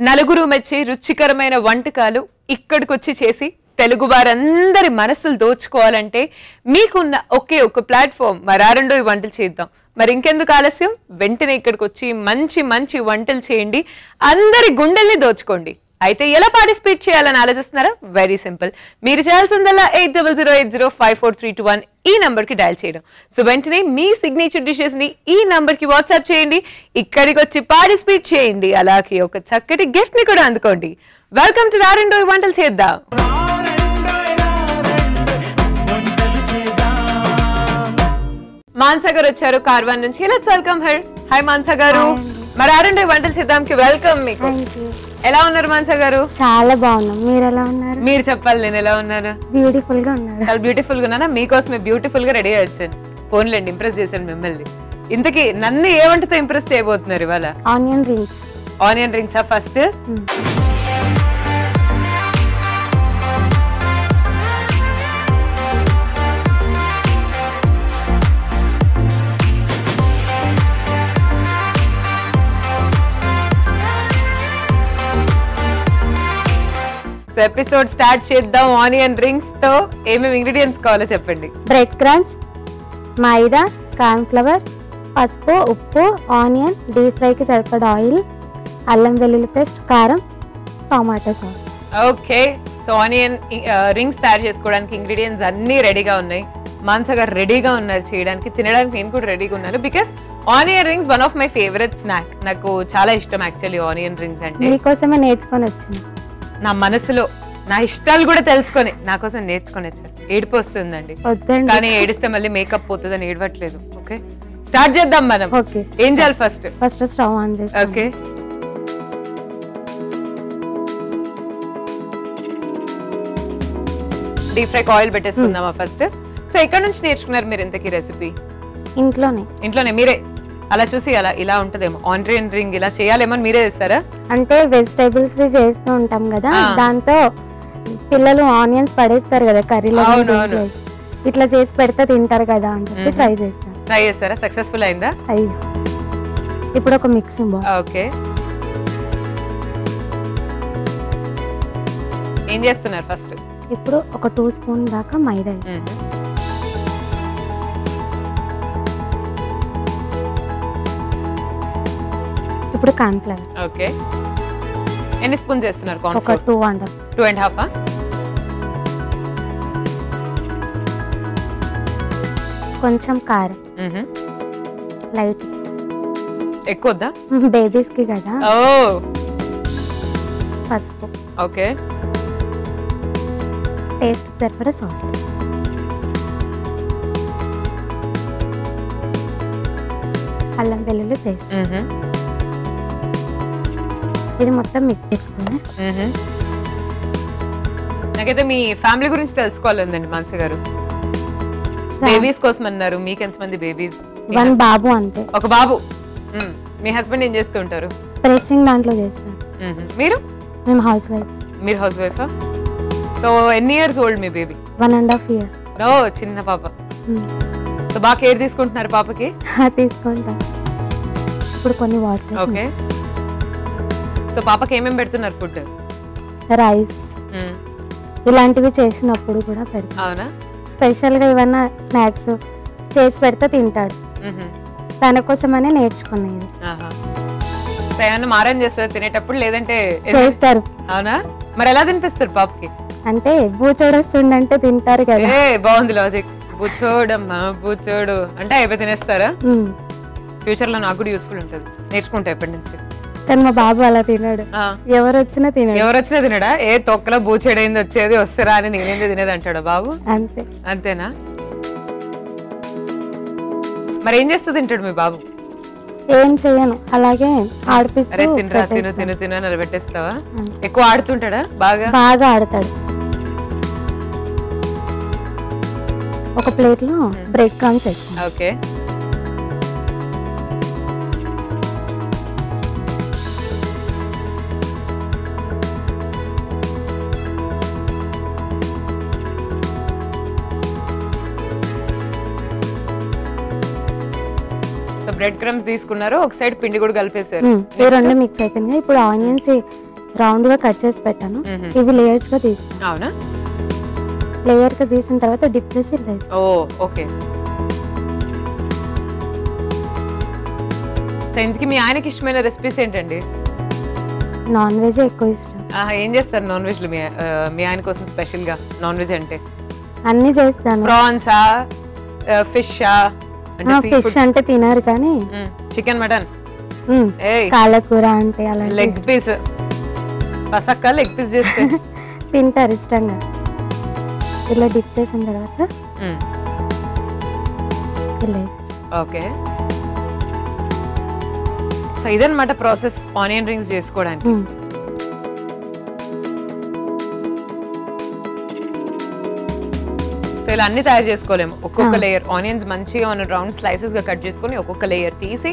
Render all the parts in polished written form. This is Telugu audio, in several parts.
నలుగురు మెచ్చే రుచికరమైన వంటకాలు ఇక్కడికొచ్చి చేసి తెలుగు వారందరి మనసులు దోచుకోవాలంటే మీకున్న ఒకే ఒక ప్లాట్ఫామ్ మరారెండో ఈ వంటలు చేద్దాం. మరి ఇంకెందుకు ఆలస్యం, వెంటనే ఇక్కడికి వచ్చి మంచి మంచి వంటలు చేయండి, అందరి గుండెల్ని దోచుకోండి. అయితే ఎలా పార్టిసిపేట్ చేయాలని ఆలోచిస్తున్నారా? Very simple. మీరు చేయాల్సిందల్లా 8008054321 ఈ నంబర్ కి డయల్ చేయడం. సో వెంటనే మీ సిగ్నేచర్ డిషెస్ ని ఈ నంబర్ కి వాట్సాప్ చేయండి, ఇక్కడికి వచ్చి పార్టిసిపేట్ చేయండి, అలాగే ఒక చక్కటి గిఫ్ట్ ని కూడా అందుకోండి. వెల్కమ్ టు రారెండో వంటలు చేద్దాం. మాన్సా గారు వచ్చారు కార్వాన్ నుంచి. Let's welcome her. Hi Mansa గారు, మరి రారెండో వంటలు చేద్దాంకి వెల్కమ్. మీకు ఎలా ఉన్నారు మాన్సా గారు? చాలా బాగున్నాం. మీరు ఎలా ఉన్నారు? మీరు చెప్పాలి, నేను ఎలా ఉన్నాను? బ్యూటిఫుల్ గా ఉన్నారు. చాలా బ్యూటిఫుల్ గా ఉన్నానా? మీకోసమే బ్యూటిఫుల్ గా రెడీ అయ్యాను. ఫోన్లేండి, ఇంప్రెస్ చేశాను మిమ్మల్ని. ఇంతకీ నన్ను ఏ వంటతో ఇంప్రెస్ చేయబోతున్నారు ఇవాళ? Onion rings. ఆనియన్ రింగ్సా ఫస్ట్? ఎపిసోడ్ స్టార్ట్ చేద్దాం. ఆనియన్ రింగ్స్ తో ఏమేమి ఇంగ్రీడియంట్స్ కావాలో చెప్పండి. బ్రెడ్ క్రమ్స్, మైదా, కార్న్ ఫ్లవర్, పసుపు, ఉప్పు, ఆనియన్, డీప్ ఫ్రైకి సరిపడా ఆయిల్, అల్లం వెల్లుల్లి పేస్ట్, కారం, tomato sauce. Okay, so onion rings తయారు చేసుకోవడానికి ఇంగ్రీడియంట్స్ అన్ని రెడీగా ఉన్నాయి. మాన్సా గారు రెడీగా ఉన్నారు చేయడానికి, తినడానికి నేను కూడా రెడీగా ఉన్నాను. Because onion rings one of my favourite snack. నాకు చాలా ఇష్టం యాక్చువల్లీ ఆనియన్ రింగ్స్ అంటే. మీకోసమే నేర్చుకొని వచ్చింది. నా మనసులో నా ఇష్టాలు కూడా తెలుసుకొని నా కోసం నేర్చుకొని వచ్చారు. ఏడుపు వస్తుందండి, కానీ ఏడిస్తే మళ్ళీ మేకప్ పోతుందని ఏడవట్లేదు. ఓకే, స్టార్ట్ చేద్దాం మనం. ఓకే, ఏం చేయాలి? ఫస్ట్ స్టవ్ ఆన్ చేసి, ఓకే, డీప్ ఫ్రైకి ఆయిల్ పెట్టేసుకుందామా ఫస్ట్? సో ఎక్కడ నుంచి నేర్చుకున్నారు మీరు ఇంతకీ రెసిపీ? ఇంట్లోనే మీరే అలా చూసి అలా ఇలా ఉంటదేమో ఆనియన్ రింగ్ ఇలా చేయాలేమో మీరే చేస్తారా? అంటే వెజిటేబుల్స్ చేస్తూ ఉంటాం కదా, దాంతో పిల్లలు ఆనియన్స్ పడేస్తారు కదా కర్రీలో, ఇట్లా చేసి పెడితే తింటారు కదా అని చెప్పి ట్రై చేస్తారా? సక్సెస్ఫుల్ అయిందా? అయ్యి ఇప్పుడు ఒక మిక్సింగ్ బౌల్. ఓకే, ఏం చేస్తున్నారు ఫస్ట్? ఇప్పుడు ఒక 2 స్పూన్ దాకా మైదా వేస్తాం. ఇప్పుడు కార్న్ ఫ్లవర్. ఓకే, ఎన్ని స్పూన్స్ చేస్తున్నారు? ఒక 2.5. కొంచెం కారం లైట్, ఎక్కువ వద్దా? బేబీస్ కి కదా. ఓ, పసుపు. ఓకే, టేస్ట్ సరిపడా సాల్ట్, అల్లం వెల్లుల్లి పేస్ట్. ఇది మొత్తం మిక్స్ చేసుకుని. నాకైతే మీ ఫ్యామిలీ గురించి తెలుసుకోవాలండి మాన్సా గారు. బేబీస్ కోసం అన్నారు, మీకు ఎంతమంది బేబీస్? 1 బాబు అంతే. ఒక బాబు. మీ హస్బెండ్ ఏం చేస్తూ ఉంటారు? ప్రెసింగ్ దాంట్లో చేస్తాం. మీరు? మేము హౌస్ వైఫ్. మీరు హౌస్ వైఫా? సో ఎన్ని ఇయర్స్ ఓల్డ్ మీ బేబీ? 1.5 years. ఓ, చిన్న పాప. సో బాగా కేర్ తీసుకుంటున్నారు పాపకి? తీసుకుంటాం. ఇప్పుడు కొన్ని వాటర్. ఓకే, సో పాపకి ఏమేమి పెడుతున్నారు ఫుడ్? రైస్ ఇలాంటివి చేసినప్పుడు కూడా పెడతాం. అవునా? స్పెషల్ గా ఏమన్నా స్నాక్స్ చేసి పెడితే తింటాడు, తన కోసమనే నేర్చుకునేది. ఏమన్నా మారం చేస్తారు తినేటప్పుడు, లేదంటే చేస్తారు? అవునా? మరి ఎలా తినిపిస్తారు పాపకి? అంటే బూచోడొస్తుండంటే తింటారు కదా. బాగుంది లాజిక్. బూచోడమ్మా బూచోడు అంటే అయిపోయి తినేస్తారా? ఫ్యూచర్ లో నాకు కూడా యూస్ఫుల్ ఉంటుంది, నేర్చుకుంటా ఎప్పటి నుంచి. కానీ మా బాబు అలా తినాడు, ఎవరు వచ్చినా తినడా? ఏ తొక్కలో బూచేడైంది వచ్చేది, వస్తారా అని నేనేంది తినేది అంటాడా బాబు? అంతే. అంతేనా? మరి ఏం చేస్తూ తింటాడు మీ బాబు? ఏం చెయ్యను, అలాగే ఆడిపిస్తూ. అరే తినరా, తిను తిను తిను అని నిలబెట్టేస్తావా? ఎక్కువ ఆడుతుంటాడా? బాగా ఆడతాడు. ఒక ప్లేట్ లో బ్రెడ్ క్రమ్స్ వేసుకుంటాం. ఓకే, బ్రెడ్ క్రమ్స్ తీసుకున్నారు, ఒక సైడ్ పిండి కూడా కలిపేశారు. ఈ రెండు మిక్స్ అయిపోయింది. ఇప్పుడు ఆనియన్స్ రౌండ్ గా కట్ చేసి పెట్టాను. ఇవి లేయర్స్ గా తీస్తాను. అవునా? లేయర్ గా తీసిన తర్వాత డిప్ చేసి ఓ ఓకే. సో ఇంతకీ మీ ఆయనకి ఇష్టమైన రెసిపీస్ ఏంటండి? నాన్ వెజ్ ఎక్కువ ఇష్టం. ఏం చేస్తారు నాన్ వెజ్ లో మీ ఆయన కోసం స్పెషల్ గా? నాన్ వెజ్ అంటే అన్ని చేస్తాను. ప్రాన్సా, ఫిషా? ఫిష్ అంటే తినారు కానీ చికెన్, మటన్, కాలకూర అంటే అలా లెగ్ పీస్, పసక్క లెగ్ పీస్ చేస్తే తింటారు ఇష్టంగా. ఇలా డిప్ చేసిన తర్వాత ఓకే. సో ఇదన్నమాట ప్రాసెస్ ఆనియన్ రింగ్స్ చేసుకోవడానికి. సో ఇలా అన్ని తయారు చేసుకోలేము. ఒక్కొక్క లేయర్ ఆనియన్స్ మంచిగా మనం రౌండ్ స్లైసెస్ గా కట్ చేసుకొని ఒక్కొక్క లేయర్ తీసి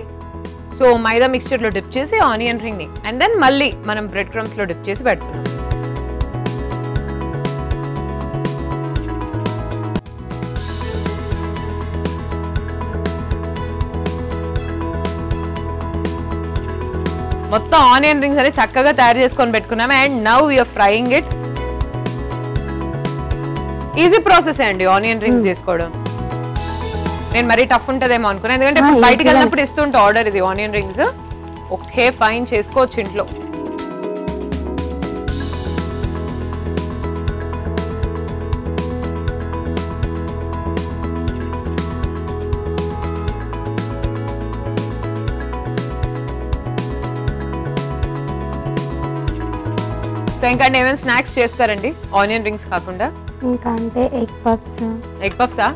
సో మైదా మిక్స్చర్ లో డిప్ చేసి ఆనియన్ రింగ్ ని అండ్ దెన్ మళ్ళీ మనం బ్రెడ్ క్రమ్స్ లో డిప్ చేసి పెడుతున్నాం. మొత్తం ఆనియన్ రింగ్స్ అనేది చక్కగా తయారు చేసుకొని పెట్టుకున్నాం. And now we're frying it. Easy process అండి ఆనియన్ రింగ్స్ చేసుకోవడం. నేను మరీ టఫ్ ఉంటుందేమో అనుకున్నాను, ఎందుకంటే బయటకు వెళ్ళినప్పుడు ఇస్తుంటే ఆర్డర్ ఇది ఆనియన్ రింగ్స్. ఓకే ఫైన్, చేసుకోవచ్చు ఇంట్లో. సో ఇంకా ఏమైనా స్నాక్స్ చేస్తారండి ఆనియన్ రింగ్స్ కాకుండా? ఇంకా అంటే ఎగ్ పఫ్స్. ఎగ్ పఫ్సా?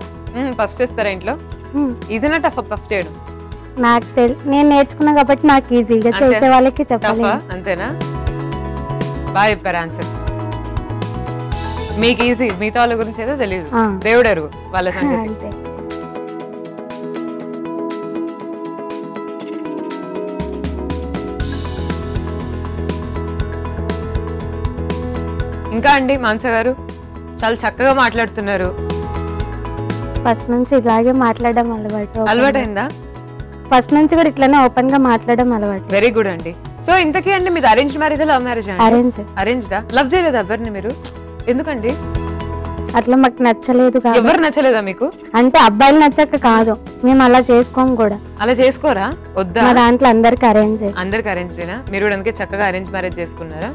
పఫ్స్ చేస్తారా ఇంట్లో? ఈజీనా టఫ్ పఫ్ చేయడం? నాకు నేను నేర్చుకున్నా కాబట్టి నాకు ఈజీగా, చేసే వాళ్ళకి చెప్పాలి. అంతేనా? బాగా చెప్పారు ఆన్సర్. మీకు ఈజీ, మిగతా వాళ్ళ గురించి ఏదో తెలియదు, దేవుడు ఎరుగు వాళ్ళ సంగతి. ఇంకా అండి మానస గారు చాలా చక్కగా మాట్లాడుతున్నారు. ఫస్ట్ నుంచి ఇలాగే మాట్లాడడం అలవాటైందా? ఫస్ట్ నుంచి కూడా ఇట్లానే ఓపెన్ గా మాట్లాడడం అలవాటు. వెరీ గుడ్ అండి. సో ఇంతకీ అండి మీది అరేంజ్ మ్యారేజ్ లవ్ మ్యారేజ్? అరేంజ్డా? లవ్ చేయలేదా ఎవరిని మీరు? ఎందుకండి? అట్లా మాకు నచ్చలేదు. ఎవరు నచ్చలేదా మీకు? అంటే అబ్బాయిలు నచ్చక కాదు, మేము అలా చేసుకోం కూడా. అలా చేసుకోరా? వద్దా? మా దాంట్లో అందరికి అరేంజ్. అందరికి అరేంజేనా? మీరు కూడా అందుకే చక్కగా అరేంజ్ మ్యారేజ్ చేసుకున్నారా?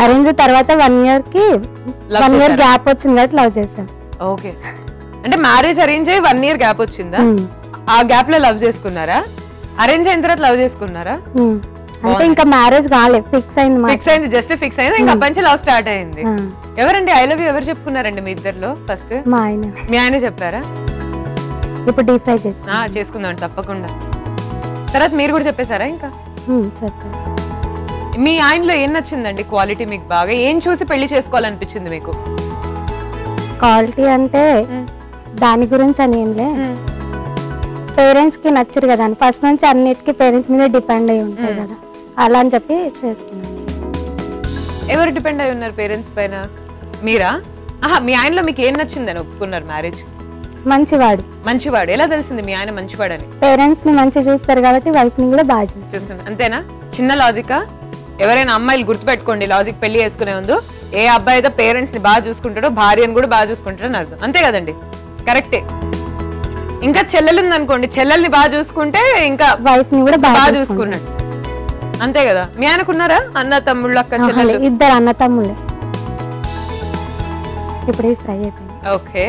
అరేంజ్ తర్వాత 1 ఇయర్ గ్యాప్ వచ్చింది కాబట్టి లవ్ చేసాం. ఓకే, అంటే మ్యారేజ్ అరేంజ్ అయ్యి 1 ఇయర్ గ్యాప్ వచ్చిందా? ఆ గ్యాప్ లో లవ్ చేసుకున్నారా? అరేంజ్ అయిన తర్వాత లవ్ చేసుకున్నారా? అంటే ఇంకా మ్యారేజ్ కాలేదు, ఫిక్స్ అయింది. ఫిక్స్ అయింది, జస్ట్ ఫిక్స్ అయింది, ఇంకా అప్పటి నుంచి లవ్ స్టార్ట్ అయింది. ఎవరండి ఐ లవ్ యూ ఎవరు చెప్పుకున్నారండి మీ ఇద్దరిలో ఫస్ట్? మా ఆయన. మీ ఆయన చెప్పారా? ఇప్పుడు డీప్ ఫ్రై చేసుకుందాం తప్పకుండా. తర్వాత మీరు కూడా చెప్పేశారా? ఇంకా చెప్పారు. మీ ఆయనలో ఏం నచ్చిందండి క్వాలిటీ మీకు బాగా? ఏం చూసి పెళ్లి చేసుకోవాలనిపించింది మీకు? క్వాలిటీ అంటే దాని గురించి అని ఏంలే, పేరెంట్స్ కి నచ్చరు కదా అని ఫస్ట్ నుంచి అన్నిటికీ పేరెంట్స్ మీద డిపెండ్ అయి ఉంటాయి కదా, అలా అని చెప్పి చేసుకున్నాను. ఎవరు డిపెండ్ అయి ఉన్నారు పేరెంట్స్ పైన? మీరా? మీ ఆయనలో మీకు ఏం నచ్చిందని ఒప్పుకున్నారు మ్యారేజ్? మంచివాడు. మంచివాడు ఎలా తెలిసింది మీ ఆయన మంచివాడని? పేరెంట్స్ ని మంచి చూస్తారు కాబట్టి వైఫ్ ని కూడా బాగా చూస్తారు. అంతేనా? చిన్న లాజికా? ఎవరైనా అమ్మాయిలు గుర్తుపెట్టుకోండి లాజిక్, పెళ్లి చేసుకునే ముందు ఏ అబ్బాయి అయితే పేరెంట్స్ ని బాగా చూసుకుంటాడో భార్యను కూడా బాగా చూసుకుంటాడో అని అర్థం. అంతే కదండి? కరెక్టే. ఇంకా చెల్లెలు ఉంది అనుకోండి, చెల్లెల్ని బాగా చూసుకుంటే ఇంకా వైఫ్ ని కూడా బాగా చూసుకున్నాడు. అంతే కదా? మీ ఆయనకున్నారా అన్న తమ్ముళ్ళు, అక్క చెల్లెలు? ఇద్దరు అన్న తమ్ముళ్ళే. ఇప్పుడు ఫ్రై అయిపోయింది. ఓకే,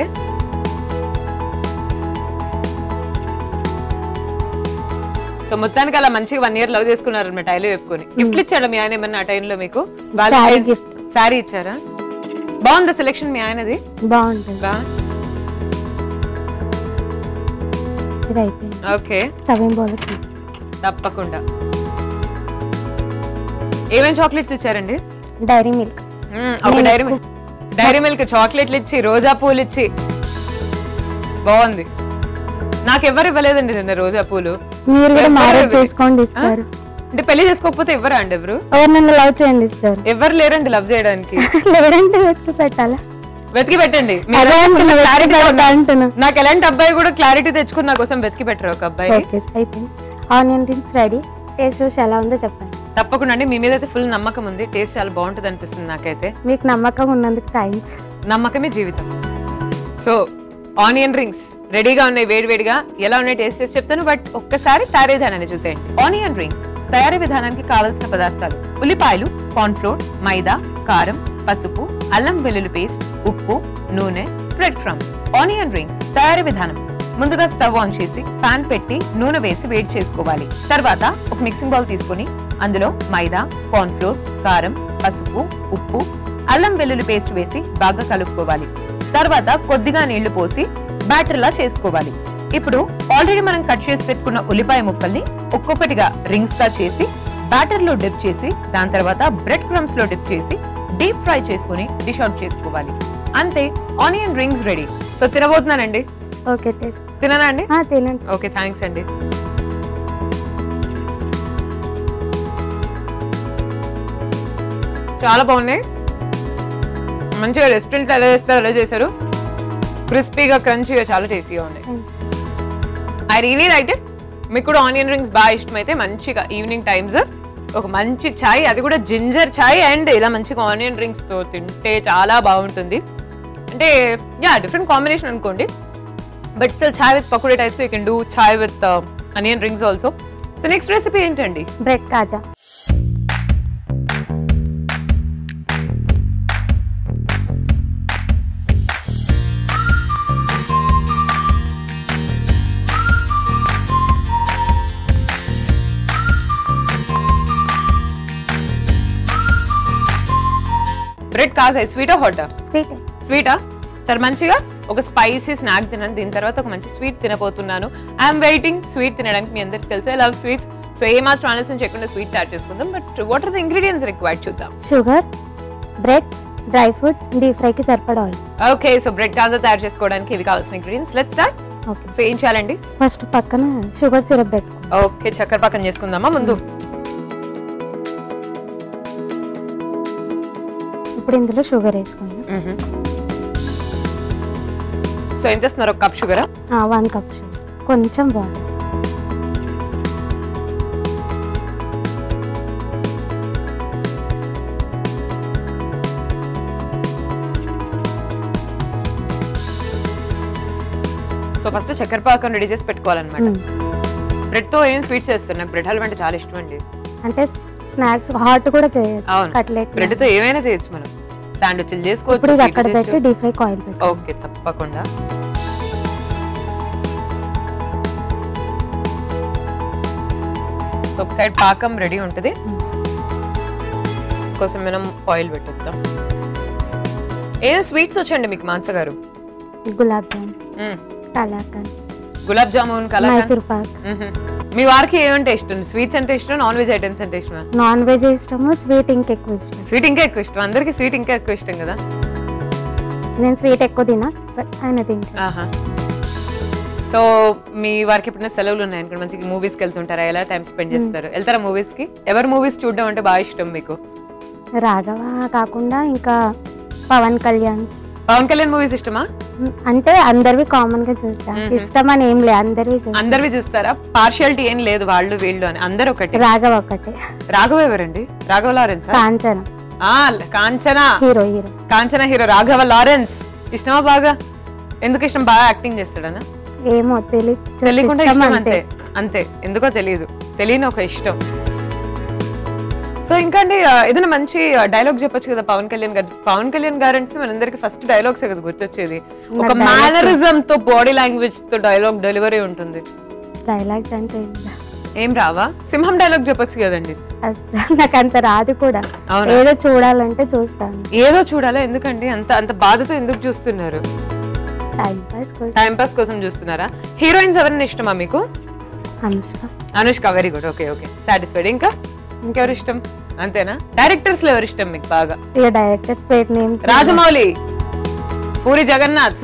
సో మొత్తానికి అలా మంచిగా 1 ఇయర్ లవ్ చేసుకున్నారు అన్నమాట. ఐలో చెప్పుకొని గిఫ్ట్లు ఇచ్చాడా మీ ఆయన ఏమన్నా ఆ టైంలో మీకు? శారీ ఇచ్చారా? బాగుందా సెలెక్షన్ మీ ఆయనది? బాగుంటుంది. ఓకే, తప్పకుండా. ఏమేమి చాక్లెట్స్ ఇచ్చారండి? Dairy Milk. ఒక డైరీ మిల్క్ చాక్లెట్లు ఇచ్చి, రోజా పూలు ఇచ్చి, బాగుంది. నాకు ఎవరు ఇవ్వలేదండి నిన్న రోజా పూలు. మీరు కూడా మ్యారేజ్ చేసుకోండి ఇస్తారు. అంటే పెళ్లి చేసుకోకపోతే ఇవ్వరా అండి ఎవరు? నన్ను లవ్ చేయండి ఇస్తారు. ఎవరు లేరండి లవ్ చేయడానికి. లేదంటే వెతికి పెట్టాలా? వెతికి పెట్టండి. నాకు ఎలాంటి అబ్బాయి కూడా క్లారిటీ తెచ్చుకుని నా కోసం వెతికి పెట్టరు ఒక అబ్బాయి. Onion rings ready. టేస్ట్ చూసి ఎలా ఉందో చెప్పండి. తప్పకుండా అండి, మీ మీద అయితే ఫుల్ నమ్మకం ఉంది, టేస్ట్ చాలా బాగుంటుంది అనిపిస్తుంది నాకైతే. మీకు నమ్మకం ఉన్నందుకు థ్యాంక్స్. నమ్మకమే జీవితం. సో ఆనియన్ రింగ్స్ రెడీగా ఉన్నాయి, వేడివేడిగా. ఎలా ఉన్నాయి టేస్ట్ చేసి చెప్తాను, బట్ ఒక్కసారి తయారీ విధానాన్ని చూసేయండి. ఆనియన్ రింగ్స్ తయారీ విధానానికి కావలసిన పదార్థాలు: ఉల్లిపాయలు, కార్న్ ఫ్లోర్, మైదా, కారం, పసుపు, అల్లం వెల్లుల్లి పేస్ట్, ఉప్పు, నూనె, బ్రెడ్ క్రమ్స్. ఆనియన్ రింగ్స్ తయారీ విధానం: ముందుగా స్టవ్ ఆన్ చేసి పాన్ పెట్టి నూనె వేసి వేడి చేసుకోవాలి. తర్వాత ఒక మిక్సింగ్ బౌల్ తీసుకుని అందులో మైదా, కార్న్ ఫ్లోర్, కారం, పసుపు, ఉప్పు, అల్లం వెల్లుల్లి పేస్ట్ వేసి బాగా కలుపుకోవాలి. తర్వాత కొద్దిగా నీళ్లు పోసి బ్యాటర్ లా చేసుకోవాలి. ఇప్పుడు ఆల్రెడీ మనం కట్ చేసి పెట్టుకున్న ఉల్లిపాయ ముక్కల్ని ఒక్కొక్కటిగా రింగ్స్ గా చేసి బ్యాటర్ లో డిప్ చేసి దాని తర్వాత బ్రెడ్ క్రమ్స్ లో డిప్ చేసి డీప్ ఫ్రై చేసుకుని డిష్ అవుట్ చేసుకోవాలి. అంతే, ఆనియన్ రింగ్స్ రెడీ. సో తినబోతున్నానండి. ఓకే, టేస్ట్ తిననా అండి? తినండి. ఓకే, థ్యాంక్స్ అండి. చాలా బాగున్నాయి, మంచిగా రెస్టారెంట్ ఎలా చేస్తారో అలా చేశారు. క్రిస్పీగా, క్రంచీగా, చాలా టేస్టీగా ఉన్నాయి. I really like it. మీకు కూడా ఆనియన్ రింగ్స్ బాగా ఇష్టమైతే మంచిగా ఈవినింగ్ టైమ్స్ ఒక మంచి చాయ్, అది కూడా జింజర్ చాయ్ అండ్ ఇలా మంచిగా ఆనియన్ రింగ్స్ తో తింటే చాలా బాగుంటుంది. అంటే డిఫరెంట్ కాంబినేషన్ అనుకోండి, but still chai with pakodi types you can do chai with onion rings also. So next recipe ఏంటండి? బ్రెడ్ కాజా. బ్రెడ్ కాజా స్వీటా హాటా? స్వీట్. స్వీటా? చాలా మంచిగా ఒక స్పైసీ స్నాక్ తిన్నాను, దీని తర్వాత ఒక మంచి స్వీట్ తినబోతున్నాను. ఐఎమ్ వెయిటింగ్ స్వీట్ తినడానికి. మీ అందరికి తెలుసు ఐ లవ్ స్వీట్స్. సో ఏ మాత్రం ఆలస్యం చేయకుండా స్వీట్ తయారు చేసుకుందాం. But what are the ingredients required చూద్దాం. Sugar, breads, dry fruits, deep ఫ్రైకి సరిపడా ఆయిల్. ఓకే, సో బ్రెడ్ కాజా తయారు చేసుకోవడానికి ఇవి కావాల్సిన ingredients. Let's start. Okay, so ఏం చేయాలండి? ఫస్ట్ పక్కన షుగర్ సిరప్ పెట్టుకో. ఓకే, చక్కెర పాకం చేసుకుందామా ముందు? ఇప్పుడు ఇందులో షుగర్ వేసుకుందాం. సో ఎంత ఇస్తున్నారు? ఒక కప్ షుగరా? 1 కప్ షుగర్, కొంచెం వాటర్. సో ఫస్ట్ చక్కెర పాకం రెడీ చేసి పెట్టుకోవాలన్నమాట. బ్రెడ్ తో ఏం స్వీట్స్ చేస్తారు? నాకు బ్రెడ్ హల్వా అంటే చాలా ఇష్టం అండి. అంటే స్నాక్స్ హాట్ కూడా చేయొచ్చు. అవును, కట్లెట్. బ్రెడ్ తో ఏమైనా చేయొచ్చు, మనం శాండ్విచ్లు చేసుకోవచ్చు. ఇప్పుడు అక్కడ పెట్టి డీప్ ఫ్రై ఆయిల్ పెట్టు. ఓకే, తప్పకుండా. సో ఒక సైడ్ పాకం రెడీ ఉంటుంది, కోసం మనం ఆయిల్ పెట్టేద్దాం. ఏం స్వీట్స్ వచ్చండి మీకు మాన్స గారు? గులాబ్ జామున్, కలాకండ్. గులాబ్ జామున్, కలాకండ్, మైసూర్ పాక్. మీ వారికి ఏమంటే ఇష్టం? స్వీట్స్ అంటే ఇష్టం, నాన్ వెజ్ ఐటమ్స్ అంటే ఇష్టమా? నాన్ వెజ్ ఇష్టము, స్వీట్ ఇంకా ఎక్కువ ఇష్టం. స్వీట్ ఇంకా ఎక్కువ ఇష్టం, అందరికి స్వీట్ ఇంకా ఎక్కువ ఇష్టం కదా. నేను స్వీట్ ఎక్కువ తినా, బట్ ఆయన తింటా. ఆహా. సో మీ వారికి ఎప్పుడైనా సెలవులు ఉన్నాయనుకోండి, మంచిగా మూవీస్కి వెళ్తుంటారా? ఎలా టైం స్పెండ్ చేస్తారు? వెళ్తారా మూవీస్కి? ఎవరు మూవీస్ చూడడం అంటే బాగా ఇష్టం మీకు? రాఘవ కాకుండా ఇంకా పవన్ కళ్యాణ్. పవన్ కళ్యాణ్ మూవీస్ ఇష్టమా? అంటే అందరివి కామన్ గా చూస్తా, ఇష్టం అని ఏం లేదు, అందరివి చూస్తారా? పార్షియాలిటీ ఏం లేదు వాళ్ళు వీళ్ళు అని, అందరు ఒకటి. రాఘవ ఒకటే. రాఘవ ఎవరండి? Raghava Lawrence. Kanchana. Kanchana hero. Kanchana hero Raghava Lawrence ఇష్టమా? బాగా ఎందుకు ఇష్టం? బాగా యాక్టింగ్ చేస్తాడనా? ఏమో తెలియకుండా ఇష్టం, అంతే అంతే. ఎందుకో తెలియదు, తెలియని ఒక ఇష్టం. సో ఇంకా అండి, ఏదైనా మంచి డైలాగ్ చెప్పొచ్చు కదా పవన్ కళ్యాణ్ గారు? పవన్ కళ్యాణ్ గారు అంటే మనందరికి ఫస్ట్ డైలాగ్స్ కదా గుర్తొచ్చేది. ఒక మేనరిజం తో, బాడీ లాంగ్వేజ్ తో డైలాగ్ డెలివరీ ఉంటుంది. డైలాగ్స్ అంటే ఏం రావా? సింహం డైలాగ్ చెప్పొచ్చు కదండి. నాకు అంత రాదు కూడా, ఏదో చూడాలంటే చూస్తాను. ఏదో చూడాలా? ఎందుకండి అంత అంత బాధతో ఎందుకు చూస్తున్నారు? టైం పాస్ కోసం చూస్తున్నారా? హీరోయిన్స్ ఎవరైనా ఇష్టమా మీకు? Anushka. Anushka, very good. Okay okay, satisfied. ఇంకా ఇంకెవరు ఇష్టం? అంతేనా? డైరెక్టర్స్ లో ఎవరు ఇష్టం మీకు బాగా? డైరెక్టర్స్ పేరు నేమ్ రాజమౌళి, పూరి జగన్నాథ్.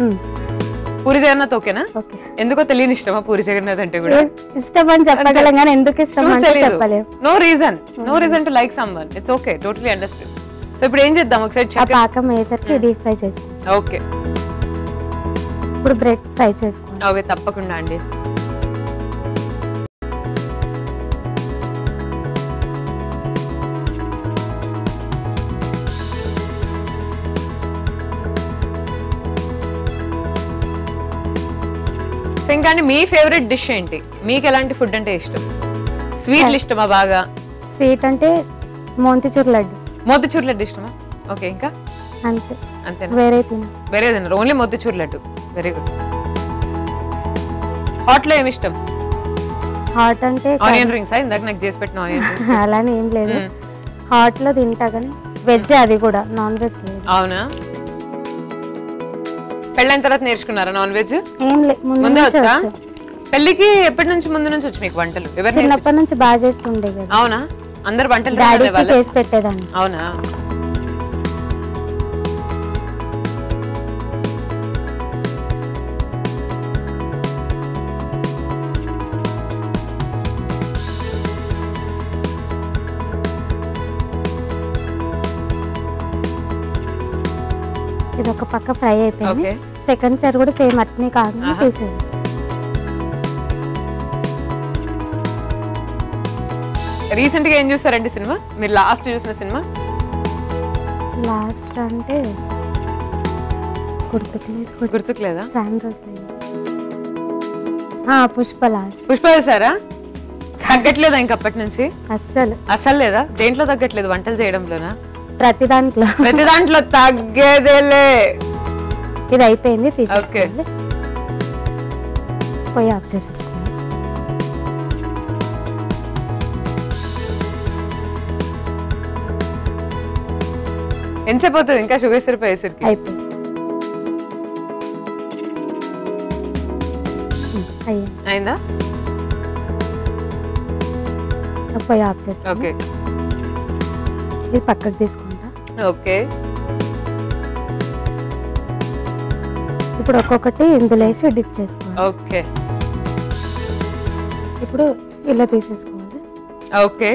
పూరి జగన్నాథ్ ఓకేనా? ఎందుకో తెలియని ఇష్టమా పూరి జగన్నాథ్ అంటే? కూడా ఇష్టం అని చెప్పగలం కానీ ఎందుకు ఇష్టం అంటే చెప్పలేము. No reason to like someone. It's okay, totally understand. So ఇప్పుడు ఏం చేద్దాం? ఒకసారి పాకం వేసరికి డీప్ ఫ్రై చేసుకుంటాం. ఓకే, ఇప్పుడు బ్రెడ్ ఫ్రై చేసుకోండి. ఓకే, తప్పకుండా అండి. ఇంకా అండి మీ ఫేవరెట్ డిష్ ఏంటి? మీకు ఎలాంటి ఫుడ్ అంటే ఇష్టం? స్వీట్లు ఇష్టమా బాగా? స్వీట్ అంటే మోతిచూర్ లడ్డు. మోతిచూర్ లడ్డు ఇష్టమా? ఓకే, ఇంకా అంతే. అంతేనా? వేరే తిన. వేరే తిన్నారు, only motichoor laddu. Very good. Hot లో ఏమి ఇష్టం? హాట్ అంటే ఆనియన్ రింగ్స్. ఇందాక నాకు చేసి పెట్టిన ఆనియన్ రింగ్స్. అలానే ఏం లేదు, హాట్ లో తింటా కానీ వెజ్, అది కూడా నాన్ వెజ్ లేదు. అవునా? పెళ్ళైన తర్వాత నేర్చుకున్నారా నాన్ వెజ్? ఏం లేదు, ముందే వచ్చా? పెళ్ళికి ఎప్పటి నుంచి ముందు నుంచి వచ్చి మీకు వంటలు? చిన్నప్పటి నుంచి బాగా చేస్తుండే కదా. అవునా? అందరు వంటలు డాడీకి చేసి పెట్టేదాన్ని. అవునా? ఇది ఒక పక్క ఫ్రై అయిపోయింది. సెకండ్ సైడ్ కూడా సేమ్ అట్నే కాకుండా తీసేది. రీసెంట్ గా ఏం చూసారండి సినిమా? మీరు లాస్ట్ చూసిన సినిమా? లాస్ట్ అంటే గుర్తుకులేదా? చాలా రోజులు. పుష్ప లాస్ట్. పుష్ప చూసారా? తగ్గట్లేదా ఇంకప్పటి నుంచి? అస్సలు లేదా? దేంట్లో తగ్గట్లేదు? వంటలు చేయడంలోనా? ప్రతి దాంట్లో తగ్గేదేలే. ఇది అయిపోయింది, ఓకే. పోయి ఆఫ్ చేసేసుకోండి. ఎంతసేపు అవుతుంది ఇంకా షుగర్ సిరప్ వేసరికి? అయిపోయింది. అయిందా? పోయి ఆఫ్ చేసి ఓకే. ఇది పక్కకు తీసుకుంటా. ఓకే. ఇప్పుడు ఒక్కొక్కటి ఇందులో వేసి డిప్ చేసుకోవాలి. ఓకే. ఇప్పుడు ఇలా తీసేసుకోవాలి. ఓకే.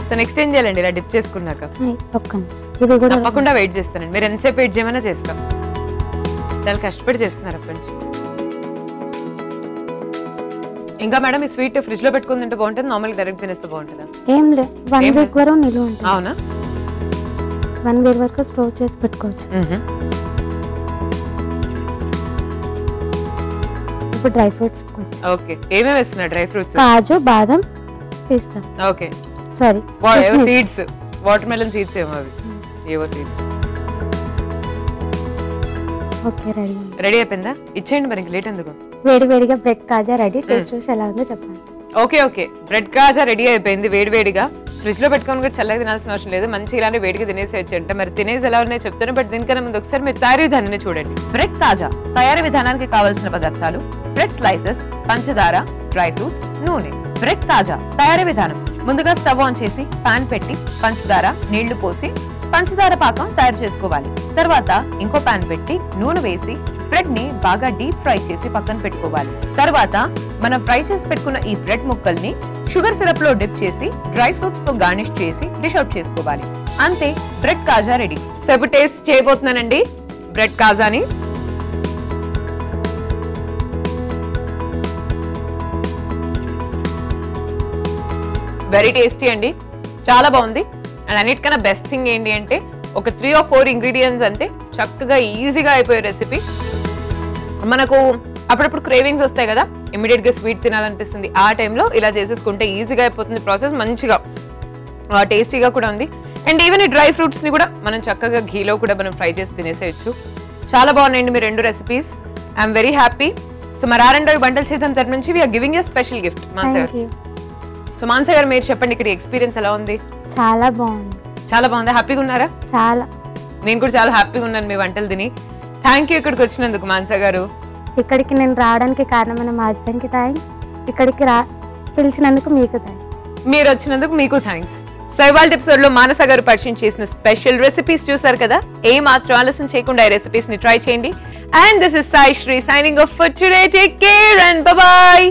సో నెక్స్ట్ ఏం చేయాలండి ఇలా డిప్ చేసుకున్నాక? తప్పకుండా వెయిట్ చేస్తానండి. మీరు ఎంతసేపు వెయిట్ చేయమన్నా చేస్తాం. చాలా కష్టపడి చేస్తున్నారు అప్పటి నుంచి. ఇంకా మేడం ఈ స్వీట్ ఫ్రిడ్జ్ లో పెట్టుకుని తింటే బాగుంటుంది, నార్మల్గా డైరెక్ట్ తినేస్తే బాగుంటుందా? ఏం లేదు, 1 వీక్ వరకు నిలువ ఉంటుంది. అవునా? 1 వీక్ వరకు స్టోర్ చేసి పెట్టుకోవచ్చు. ఇప్పుడు డ్రై ఫ్రూట్స్. ఓకే. ఏమేమి వేస్తున్నారు డ్రై ఫ్రూట్స్? కాజు, బాదం, పిస్తా. Okay. Sorry, seeds, watermelon seeds ఏమో అవి, ఏవో సీడ్స్. ఓకే, రెడీ అయిపోయిందా? ఇచ్చేయండి మరి, లేట్ ఎందుకు? వేడివేడిగా బ్రెడ్ కాజా రెడీ. టేస్ట్ చూసి ఎలా ఉందో చెప్పండి. ఓకే. బ్రెడ్ కాజా రెడీ అయిపోయింది వేడివేడిగా. ఫ్రిడ్జ్ లో పెట్టుకొని కూడా చల్లగా తినాల్సిన అవసరం లేదు, మంచి ఇలానే వేడిగా తినేసేయచ్చు అంట. మరి తినేసి ఎలా ఉన్నాయో చెప్తాను, బట్ దీనికన్నా ముందు ఒకసారి మీరు తయారీ విధానాన్ని చూడండి. బ్రెడ్ కాజా తయారీ విధానానికి కావాల్సిన పదార్థాలు: బ్రెడ్ స్లైసెస్, పంచదార, డ్రై ఫ్రూట్స్, నూనె. బ్రెడ్ కాజా తయారీ విధానం: ముందుగా స్టవ్ ఆన్ చేసి పాన్ పెట్టి పంచదార, నీళ్లు పోసి పంచదార పాకం తయారు చేసుకోవాలి. తర్వాత ఇంకో పాన్ పెట్టి నూనె వేసి బ్రెడ్ ని బాగా డీప్ ఫ్రై చేసి పక్కన పెట్టుకోవాలి. తర్వాత మనం ఫ్రై చేసి పెట్టుకున్న ఈ బ్రెడ్ ముక్కల్ని షుగర్ సిరప్ లో డిప్ చేసి డ్రై ఫ్రూట్స్ తో గార్నిష్ చేసి డిష్ అవుట్ చేసుకోవాలి. అంతే, బ్రెడ్ కాజా రెడీ. సో ఇప్పుడు టేస్ట్ చేయబోతున్నానండి బ్రెడ్ కాజాని. వెరీ టేస్టీ అండి, చాలా బాగుంది. అండ్ అన్నిటికన్నా బెస్ట్ థింగ్ ఏంటి అంటే ఒక 3 or 4 ఇంగ్రీడియంట్స్ అంతే చక్కగా ఈజీగా అయిపోయే రెసిపీ. మనకు అప్పుడప్పుడు క్రేవింగ్స్ వస్తాయి కదా, ఇమీడియట్ గా స్వీట్ తినాలనిపిస్తుంది, ఆ టైంలో ఇలా చేసేసుకుంటే ఈజీగా అయిపోతుంది ప్రాసెస్. మంచిగా టేస్టీగా కూడా ఉంది. అండ్ ఈవెన్ ఈ డ్రై ఫ్రూట్స్ ని కూడా మనం చక్కగా ఘీలో కూడా మనం ఫ్రై చేసి తినేసేయచ్చు. చాలా బాగున్నాయండి మీ 2 recipes. I'm very happy. So మరి ఆరండో వంటలు చేద్దాం తరపు నుంచి we're giving you special gift. Mansa గారు, సో మాన్సా గారు మీరు చెప్పండి, ఇక్కడ ఎక్స్పీరియన్స్ ఎలా ఉంది? చాలా బాగుంది. చాలా బాగుందా? హ్యాపీగా ఉన్నారా? చాలా. నేను కూడా చాలా హ్యాపీగా ఉన్నాను మీ వంటలు తిని. థ్యాంక్ యూ ఇక్కడికి వచ్చినందుకు మాన్సా గారు. ఇక్కడికి నేను రావడానికి కారణమైన మా హస్బెండ్ కి థ్యాంక్స్. ఇక్కడికి పిలిచినందుకు మీకు థ్యాంక్స్. మీరు వచ్చినందుకు మీకు థ్యాంక్స్. సో ఇవాళ ఎపిసోడ్ లో మానస గారు పరిచయం చేసిన స్పెషల్ రెసిపీస్ చూసారు కదా. ఏ మాత్రం ఆలస్యం చేయకుండా ఈ రెసిపీస్ ని ట్రై చేయండి. And this is Sai Sri signing off for today. Take care and bye by.